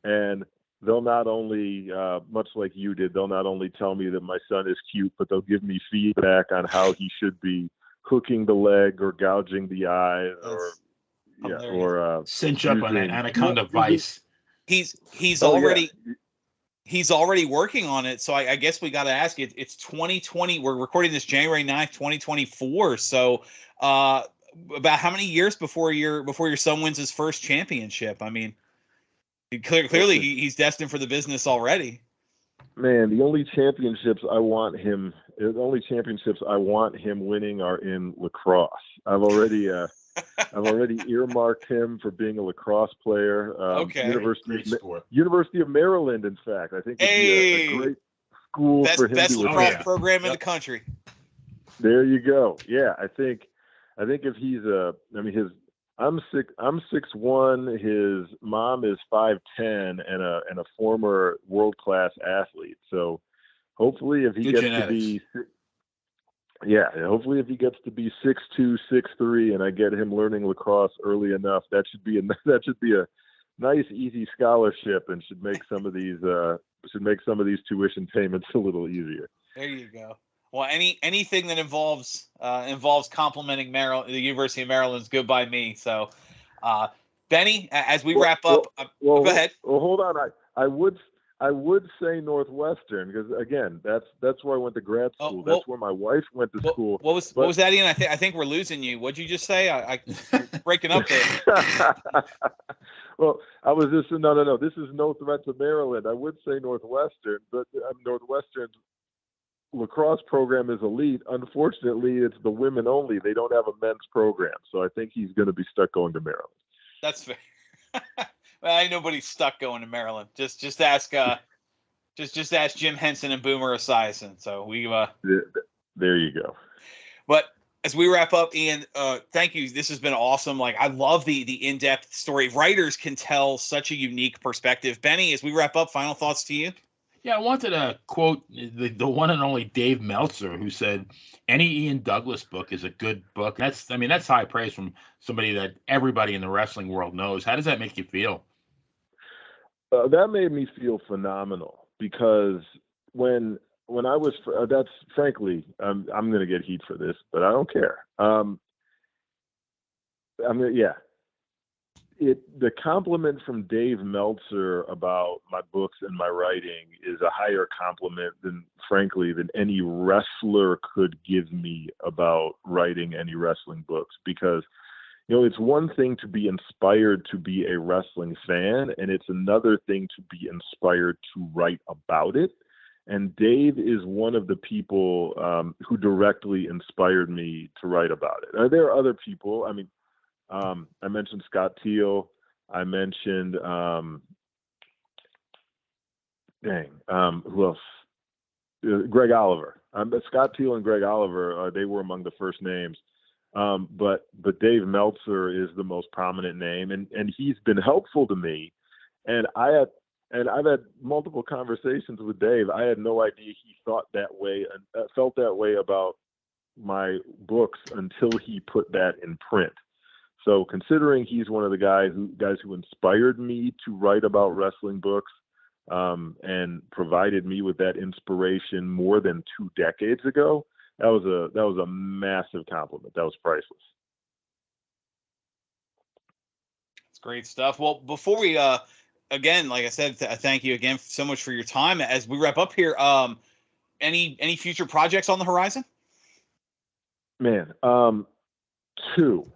and they'll not only, much like you did, they'll not only tell me that my son is cute, but they'll give me feedback on how he should be hooking the leg or gouging the eye or cinch up on an anaconda vice. He's already working on it. So I guess we got to ask you, it's 2020. We're recording this January 9th, 2024. So about how many years before your son wins his first championship? I mean, clearly he's destined for the business already. Man, the only championships I want him winning are in lacrosse. I've already earmarked him for being a lacrosse player. University of Maryland, in fact. I think it'd be a great school for him. Best lacrosse program in the country. There you go. Yeah, I think if he's I'm 6'1". His mom is 5'10", and a former world-class athlete. So hopefully, if he gets to be 6'2", 6'3", and I get him learning lacrosse early enough, that should be a nice, easy scholarship, and should make some of these tuition payments a little easier. There you go. Well, anything that involves complimenting Maryland, the University of Maryland, is good by me. So, Benny, as we wrap up, go ahead. Well, hold on. I would say Northwestern because again, that's where I went to grad school. That's where my wife went to school. What was that, Ian? I think we're losing you. What'd you just say? You're breaking up there. Well, I was just no. This is no threat to Maryland. I would say Northwestern, but Northwestern's lacrosse program is elite. Unfortunately, it's the women only. They don't have a men's program, so I think he's going to be stuck going to Maryland. That's fair. Well, ain't nobody stuck going to Maryland. Just ask just ask Jim Henson and Boomer Esiason. So we there you go. But as we wrap up, Ian, thank you. This has been awesome. Like, I love the in-depth story. Writers can tell such a unique perspective. Benny, as we wrap up, final thoughts to you. Yeah, I wanted to quote the one and only Dave Meltzer, who said, "Any Ian Douglas book is a good book." That's high praise from somebody that everybody in the wrestling world knows. How does that make you feel? That made me feel phenomenal because when I was, that's frankly, I'm going to get heat for this, but I don't care. The compliment from Dave Meltzer about my books and my writing is a higher compliment than any wrestler could give me about writing any wrestling books, because it's one thing to be inspired to be a wrestling fan, and it's another thing to be inspired to write about it. And Dave is one of the people who directly inspired me to write about it. There are other people. I mean, I mentioned Scott Teal. I mentioned, who else? Greg Oliver. Scott Teal and Greg Oliver, they were among the first names. But Dave Meltzer is the most prominent name, and he's been helpful to me. And I've had multiple conversations with Dave. I had no idea he thought that way and felt that way about my books until he put that in print. So considering he's one of the guys who inspired me to write about wrestling books, and provided me with that inspiration more than 2 decades ago, that was a massive compliment. That was priceless. It's great stuff. Well, before we again, like I said, thank you again so much for your time. As we wrap up here, any future projects on the horizon? Man, 2.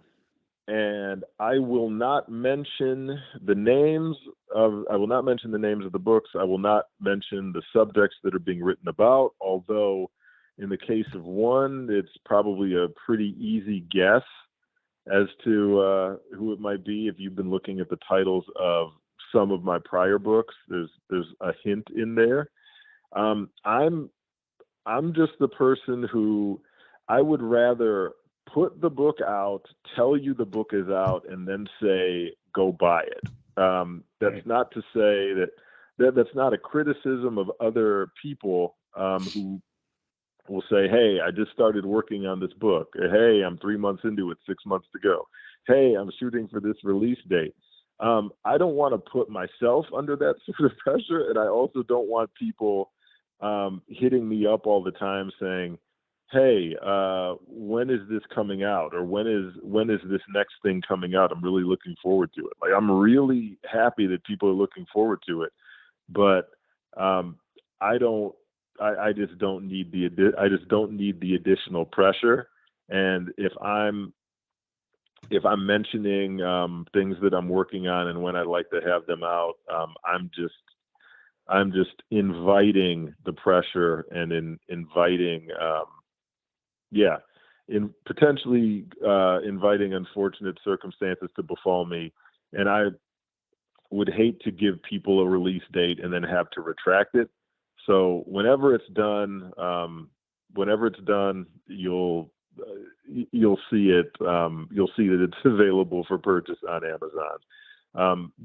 And I will not mention the names of the books. I will not mention the subjects that are being written about, although in the case of one, it's probably a pretty easy guess as to who it might be. If you've been looking at the titles of some of my prior books, there's a hint in there. I'm just the person who I would rather put the book out, tell you the book is out, and then say, go buy it. That's not to say that's not a criticism of other people who will say, hey, I just started working on this book. Hey, I'm 3 months into it, 6 months to go. Hey, I'm shooting for this release date. I don't want to put myself under that sort of pressure, and I also don't want people hitting me up all the time saying, hey, when is this coming out? Or when is this next thing coming out? I'm really looking forward to it. Like, I'm really happy that people are looking forward to it, but I just don't need the additional pressure. And if I'm mentioning things that I'm working on and when I'd like to have them out, I'm just inviting the pressure and inviting potentially inviting unfortunate circumstances to befall me. And I would hate to give people a release date and then have to retract it. So whenever it's done, you'll see it. You'll see that it's available for purchase on Amazon.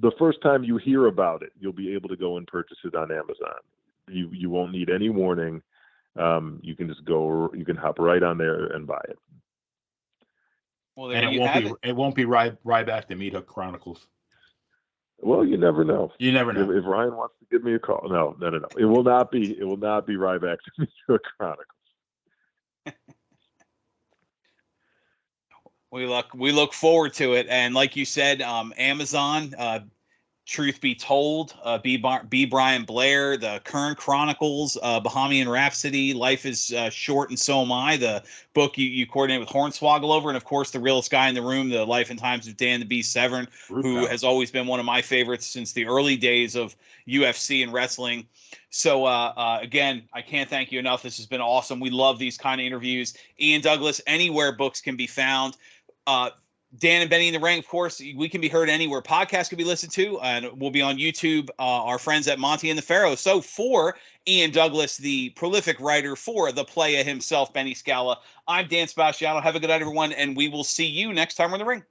The first time you hear about it, you'll be able to go and purchase it on Amazon. You won't need any warning. You can just go. You can hop right on there and buy it. Well, and it won't be Ryback the Meat Hook Chronicles. Well, you never know. You never know. If Ryan wants to give me a call, no. It will not be Ryback to Chronicles. We look forward to it, and like you said, Amazon. Truth Be Told, B. Brian Blair, the Current Chronicles, Bahamian Rhapsody, Life is Short and So Am I, the book you coordinate with Hornswoggle over, and of course The Realest Guy in the Room, The Life and Times of Dan the Beast Severn, who has always been one of my favorites since the early days of UFC and wrestling. So again, I can't thank you enough. This has been awesome. We love these kind of interviews. Ian Douglas, anywhere books can be found. Dan and Benny in the Ring, of course, we can be heard anywhere podcasts can be listened to, and we'll be on YouTube, our friends at Monty and the Pharaoh. So for Ian Douglas, the prolific writer, for the playa himself, Benny Scala, I'm Dan Sebastiano. Have a good night, everyone, and we will see you next time we're in the ring.